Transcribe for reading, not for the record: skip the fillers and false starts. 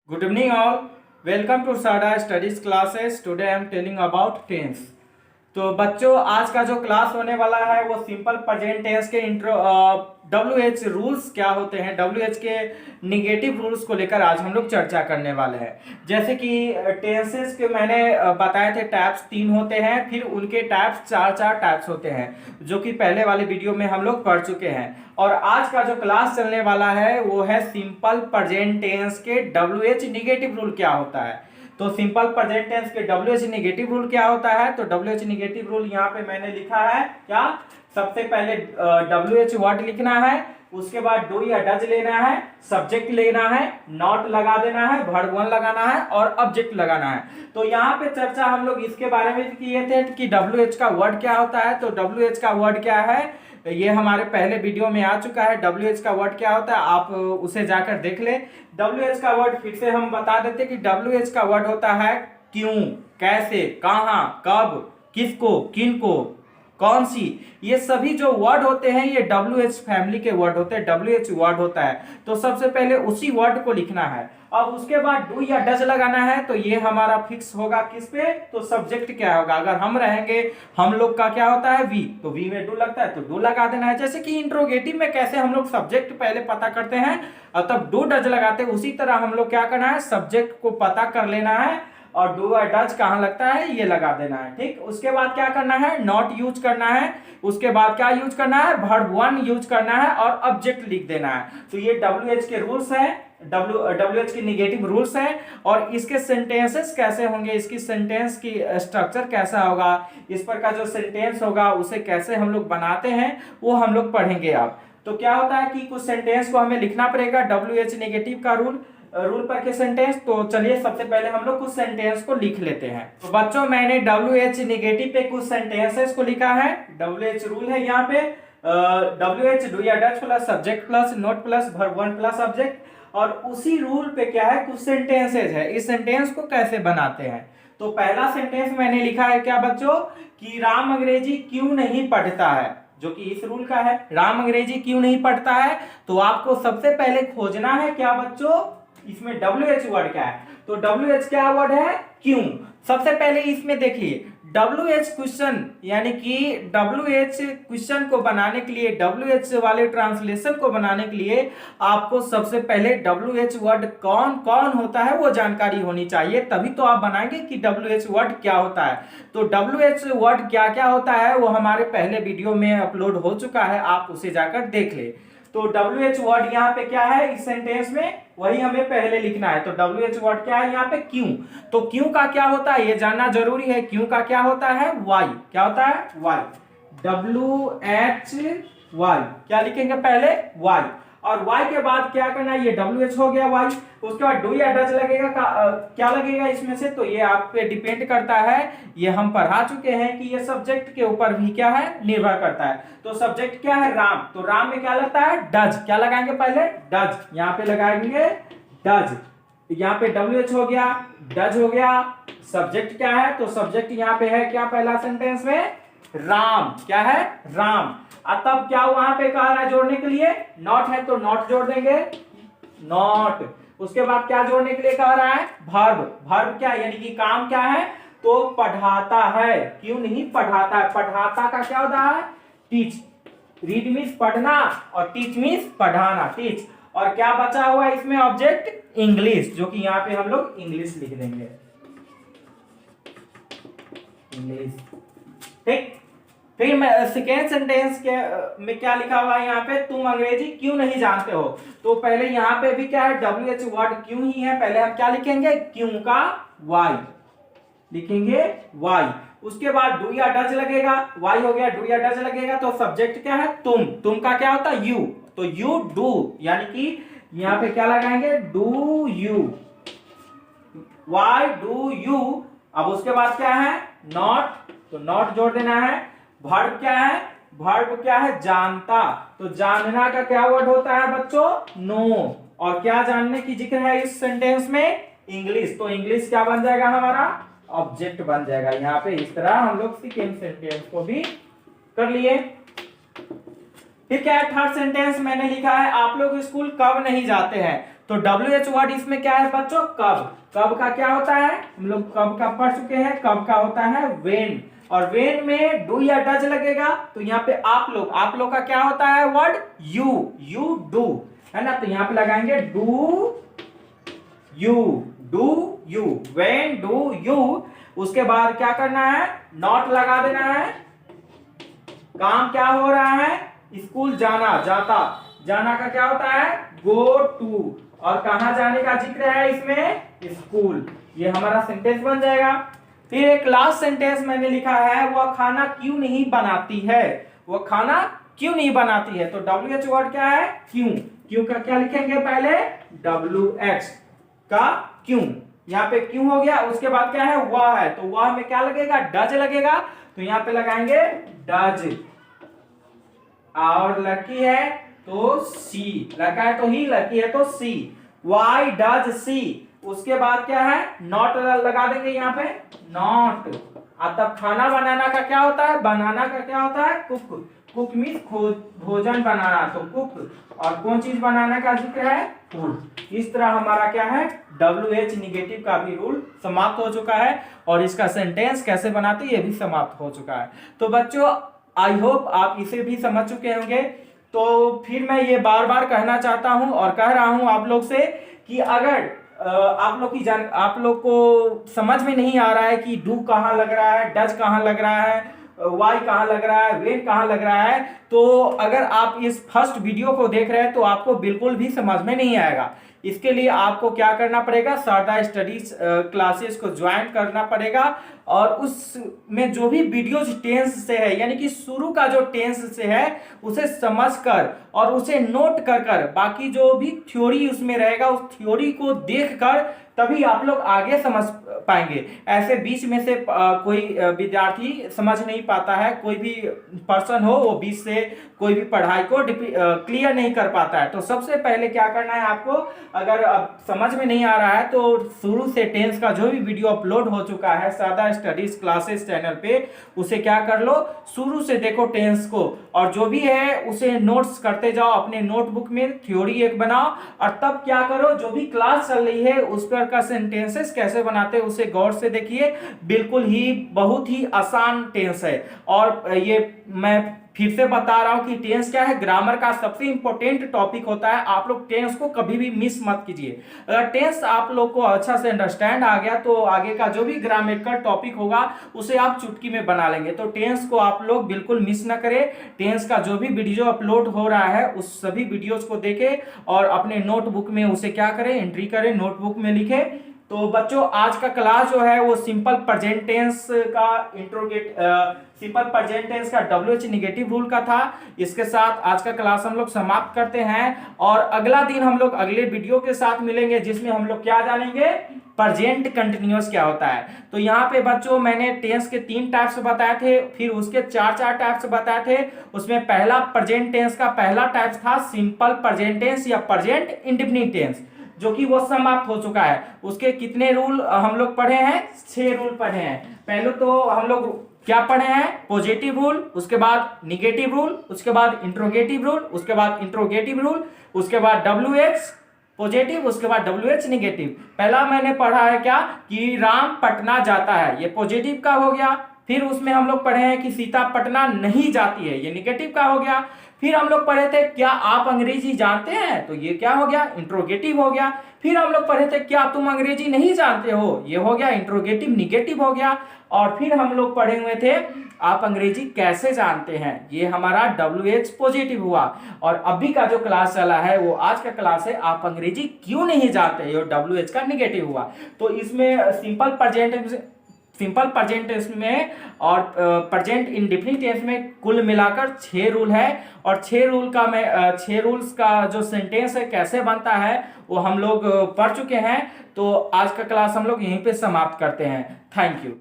Good evening all. Welcome to Sada Studies classes. Today I am telling about tense. तो बच्चों आज का जो क्लास होने वाला है वो सिंपल प्रेजेंट टेंस के इंट्रो WH रूल्स क्या होते हैं, WH के निगेटिव रूल्स को लेकर आज हम लोग चर्चा करने वाले हैं। जैसे कि टेंसेस के मैंने बताए थे टाइप्स 3 होते हैं, फिर उनके टाइप्स चार टाइप्स होते हैं जो कि पहले वाले वीडियो में हम लोग पढ़ चुके हैं। और आज का जो क्लास चलने वाला है वो है सिंपल प्रेजेंट टेंस के WH निगेटिव रूल क्या होता है। तो सिंपल प्रेजेंट टेंस के WH निगेटिव रूल क्या होता है, तो WH निगेटिव रूल यहाँ पे मैंने लिखा है क्या। सबसे पहले WH वर्ड लिखना है, उसके बाद डू या डज लेना है, सब्जेक्ट लेना है, नॉट लगा देना है, वर्ब वन लगाना है और ऑब्जेक्ट लगाना है। तो यहाँ पे चर्चा हम लोग इसके बारे में किए थे कि WH का वर्ड क्या होता है। तो WH का वर्ड क्या है ये हमारे पहले वीडियो में आ चुका है। WH का वर्ड क्या होता है आप उसे जाकर देख ले। WH का वर्ड फिर से हम बता देते कि WH का वर्ड होता है क्यों, कैसे, कहां, कब, किसको, किनको, कौन सी, ये सभी जो वर्ड होते हैं ये WH फैमिली के वर्ड होते हैं, WH वर्ड होता है। तो सबसे पहले उसी वर्ड को लिखना है। अब उसके बाद डू या डज लगाना है, तो ये हमारा फिक्स होगा किस पे, तो सब्जेक्ट क्या होगा। अगर हम रहेंगे, हम लोग का क्या होता है वी, तो वी में डू लगता है तो डू लगा देना है। जैसे कि इंट्रोगेटिव में कैसे हम लोग सब्जेक्ट पहले पता करते हैं और तब डू डज लगाते हैं, उसी तरह हम लोग क्या करना है, सब्जेक्ट को पता कर लेना है और डू और डज कहां लगता है ये लगा देना है। ठीक, उसके बाद क्या करना है, नॉट यूज करना है। उसके बाद क्या यूज करना है, वर्ब वन यूज करना है और ऑब्जेक्ट लिख देना है। तो ये WH के रूल्स हैं, WH की निगेटिव रूल्स हैं। और इसके सेंटेंसेस कैसे होंगे, इसकी सेंटेंस की स्ट्रक्चर कैसा होगा, इस पर का जो सेंटेंस होगा उसे कैसे हम लोग बनाते हैं वो हम लोग पढ़ेंगे। आप तो क्या होता है कि कुछ सेंटेंस को हमें लिखना पड़ेगा WH नेगेटिव का रूल पर के सेंटेंस। तो चलिए सबसे पहले हम लोग कुछ सेंटेंस को लिख लेते हैं। तो बच्चों मैंने WH नेगेटिव पे कुछ सेंटेंसेस को लिखा है। WH रूल है यहाँ पे WH डू या does plus subject plus note plus verb one plus object. और उसी रूल पे क्या है, कुछ सेंटेंसेस है। इस सेंटेंस को कैसे बनाते हैं, तो पहला सेंटेंस मैंने लिखा है क्या बच्चों, कि राम अंग्रेजी क्यों नहीं पढ़ता है, जो कि इस रूल का है। राम अंग्रेजी क्यों नहीं पढ़ता है, तो आपको सबसे पहले खोजना है क्या बच्चों, इसमें WH वर्ड क्या है। तो WH क्या वर्ड है, क्यों। सबसे पहले इसमें देखिए WH क्वेश्चन, यानी कि WH क्वेश्चन को बनाने के लिए, WH वाले ट्रांसलेशन को बनाने के लिए आपको सबसे पहले WH वर्ड कौन कौन होता है वो जानकारी होनी चाहिए, तभी तो आप बनाएंगे कि WH वर्ड क्या होता है। तो WH वर्ड क्या क्या होता है वो हमारे पहले वीडियो में अपलोड हो चुका है, आप उसे जाकर देख ले। तो WH वर्ड यहाँ पे क्या है इस सेंटेंस में, वही हमें पहले लिखना है। तो WH वर्ड क्या है यहाँ पे, क्यों। तो क्यों का क्या होता है ये जानना जरूरी है। क्यों का क्या होता है, वाई। क्या होता है, वाई। WH क्या लिखेंगे पहले, वाई। और वाई के बाद क्या करना है, ये WH हो गया वाई। उसके बाद डू या डज लगेगा क्या लगेगा इसमें से, तो ये आप पे डिपेंड करता है। ये हम पढ़ा चुके हैं कि ये सब्जेक्ट के ऊपर भी क्या है, निर्भर करता है। तो सब्जेक्ट क्या है, राम, तो राम में क्या लगता है, डज। क्या लगाएंगे पहले, डज। यहाँ पे लगाएंगे डज। यहाँ पे WH हो गया, डज हो गया। सब्जेक्ट क्या है, तो सब्जेक्ट यहाँ पे है क्या, पहला सेंटेंस में राम। क्या है, राम। तब क्या वहां पे कह रहा है जोड़ने के लिए, नॉट है तो नॉट जोड़ देंगे, नॉट। उसके बाद क्या जोड़ने के लिए कह रहा है, वर्ब। वर्ब क्या, यानी कि काम क्या है, तो पढ़ाता है। क्यों नहीं पढ़ाता है, पढ़ाता का क्या होता है, टीच। रीड मीन्स पढ़ना और टीच मीन्स पढ़ाना, टीच। और क्या बचा हुआ है इसमें, ऑब्जेक्ट इंग्लिश, जो कि यहाँ पे हम लोग इंग्लिश लिख देंगे, इंग्लिश। ठीक, फिर मैं सेकेंड सेंटेंस के में क्या लिखा हुआ है यहाँ पे, तुम अंग्रेजी क्यों नहीं जानते हो। तो पहले यहाँ पे भी क्या है, WH वर्ड क्यों ही है, पहले हम क्या लिखेंगे, क्यों का वाई लिखेंगे, वाई। उसके बाद डू या डज लगेगा, वाई हो गया, डू या डज लगेगा। तो सब्जेक्ट क्या है, तुम का क्या होता है, यू, तो यू डू, यानी कि यहाँ पे क्या लगाएंगे, do you, why do you. अब उसके बाद क्या है, नॉट, तो नॉट जोड़ देना है। वर्ब क्या है, वर्ब क्या है, जानता, तो जानना का क्या वर्ड होता है बच्चों, नो। और क्या जानने की जिक्र है इस सेंटेंस में, इंग्लिश, तो इंग्लिश क्या बन जाएगा हमारा, ऑब्जेक्ट बन जाएगा। यहाँ पे इस तरह हम लोग सेकेंड सेंटेंस को भी कर लिए। फिर क्या है, थर्ड सेंटेंस मैंने लिखा है, आप लोग स्कूल कब नहीं जाते हैं। तो WH वर्ड इसमें क्या है बच्चों, कब। कब का क्या होता है, हम लोग कब का पढ़ चुके हैं, कब का होता है वेन, और वेन में डू या डज लगेगा, तो यहाँ पे आप लोग का क्या होता है वर्ड यू डू, है ना, तो यहाँ पे लगाएंगे do you when do you. उसके बाद क्या करना है, नॉट लगा देना है, काम क्या हो रहा है, स्कूल जाना, जाना का क्या होता है गो टू, और कहां जाने का जिक्र है इसमें, स्कूल। ये हमारा सेंटेंस बन जाएगा। फिर एक लास्ट सेंटेंस मैंने लिखा है, वह खाना क्यों नहीं बनाती है, वह खाना क्यों नहीं बनाती है, तो WH वर्ड क्या है, क्यों का क्या लिखेंगे पहले, WH का क्यों, यहाँ पे क्यों हो गया। उसके बाद क्या है, वह है, तो वह में क्या लगेगा, डज लगेगा, तो यहाँ पे लगाएंगे डज, और लड़की है तो सी, लड़का है तो ही, लड़की है तो सी, वाई डज सी। उसके बाद क्या है, नॉट लगा देंगे यहाँ पे, नॉट। अब तब खाना बनाना का क्या होता है, बनाना का क्या होता है कुक मीन्स भोजन बनाना, तो कुक, और कौन चीज बनाने का जिक्र है, फूड। इस तरह हमारा क्या है, WH निगेटिव का भी रूल समाप्त हो चुका है, और इसका सेंटेंस कैसे बनाते ये भी समाप्त हो चुका है। तो बच्चों आई होप आप इसे भी समझ चुके होंगे। तो फिर मैं ये बार बार कहना चाहता हूं और कह रहा हूं आप लोग से कि अगर आप लोग को समझ में नहीं आ रहा है कि डू कहाँ लग रहा है, डज कहाँ लग रहा है, वाई कहाँ लग रहा है, वेन कहाँ लग रहा है, तो अगर आप इस फर्स्ट वीडियो को देख रहे हैं तो आपको बिल्कुल भी समझ में नहीं आएगा। इसके लिए आपको क्या करना पड़ेगा, शारदा स्टडीज क्लासेस को ज्वाइन करना पड़ेगा, और उसमें जो भी वीडियोज टेंस से है, यानी कि शुरू का जो टेंस से है उसे समझकर और उसे नोट कर बाकी जो भी थ्योरी उसमें रहेगा उस थ्योरी को देखकर तभी आप लोग आगे समझ पाएंगे। ऐसे बीच में से कोई विद्यार्थी समझ नहीं पाता है, कोई भी पर्सन हो वो बीच से कोई भी पढ़ाई को क्लियर नहीं कर पाता है। तो सबसे पहले क्या करना है आपको, अगर समझ में नहीं आ रहा है तो शुरू से टेंस का जो भी वीडियो अपलोड हो चुका है शारदा स्टडीज क्लासेस चैनल पे, उसे क्या कर लो, शुरू से देखो टेंस को, और जो भी है उसे नोट्स करते जाओ अपने नोटबुक में, थ्योरी एक बनाओ, और तब क्या करो, जो भी क्लास चल रही है उस पर का सेंटेंसेस कैसे बनाते हैं उसे गौर से देखिए। बिल्कुल ही बहुत ही आसान टेंस है, और ये मैं फिर से बता रहा हूं कि टेंस क्या है, ग्रामर का सबसे इंपॉर्टेंट टॉपिक होता है। आप लोग टेंस को कभी भी मिस मत कीजिए। अगर टेंस आप लोग को अच्छा से अंडरस्टैंड आ गया तो आगे का जो भी ग्रामेटिकल टॉपिक होगा उसे आप चुटकी में बना लेंगे। तो टेंस को आप लोग बिल्कुल मिस ना करें। टेंस का जो भी वीडियो अपलोड हो रहा है उस सभी वीडियोज को देखें और अपने नोटबुक में उसे क्या करें, एंट्री करें, नोटबुक में लिखें। तो बच्चों आज का क्लास जो है वो सिंपल प्रेजेंट टेंस का सिंपल प्रेजेंट टेंस का WH निगेटिव रूल का था। इसके साथ आज का क्लास हम लोग समाप्त करते हैं, और अगला दिन हम लोग अगले वीडियो के साथ मिलेंगे जिसमें हम लोग क्या जानेंगे, प्रेजेंट कंटिन्यूअस क्या होता है। तो यहाँ पे बच्चों मैंने टेंस के 3 टाइप्स बताए थे, फिर उसके 4 टाइप्स बताए थे। उसमें पहला प्रेजेंट टेंस का पहला टाइप था सिंपल प्रेजेंट टेंस या प्रेजेंट इंडेफिनिट टेंस, जो कि वो समाप्त हो चुका है। उसके कितने रूल हम लोग पढ़े हैं, 6 रूल पढ़े हैं। पहले तो हम लोग क्या पढ़े हैं, पॉजिटिव रूल, उसके बाद निगेटिव रूल, उसके बाद इंट्रोगेटिव रूल, उसके बाद इंट्रोगेटिव रूल, उसके बाद WH पॉजिटिव, उसके बाद WH निगेटिव। पहला मैंने पढ़ा है क्या कि राम पटना जाता है, ये पॉजिटिव का हो गया। फिर उसमें हम लोग पढ़े हैं कि सीता पटना नहीं जाती है, ये निगेटिव का हो गया। फिर हम लोग पढ़े थे क्या आप अंग्रेजी जानते हैं, तो ये क्या हो गया, इंट्रोगेटिव हो गया। फिर हम लोग पढ़े थे क्या तुम अंग्रेजी नहीं जानते हो, ये हो गया इंट्रोगेटिव निगेटिव हो गया। और फिर हम लोग पढ़े हुए थे आप अंग्रेजी कैसे जानते हैं, ये हमारा WH पॉजिटिव हुआ। और अभी का जो क्लास चला है वो आज का क्लास है आप अंग्रेजी क्यों नहीं जानते, ये WH का निगेटिव हुआ। तो इसमें सिंपल प्रेजेंट टेंस में और प्रेजेंट इंडेफिनिट टेंस में कुल मिलाकर 6 रूल है, और 6 रूल्स का जो सेंटेंस है कैसे बनता है वो हम लोग पढ़ चुके हैं। तो आज का क्लास हम लोग यहीं पे समाप्त करते हैं। Thank you.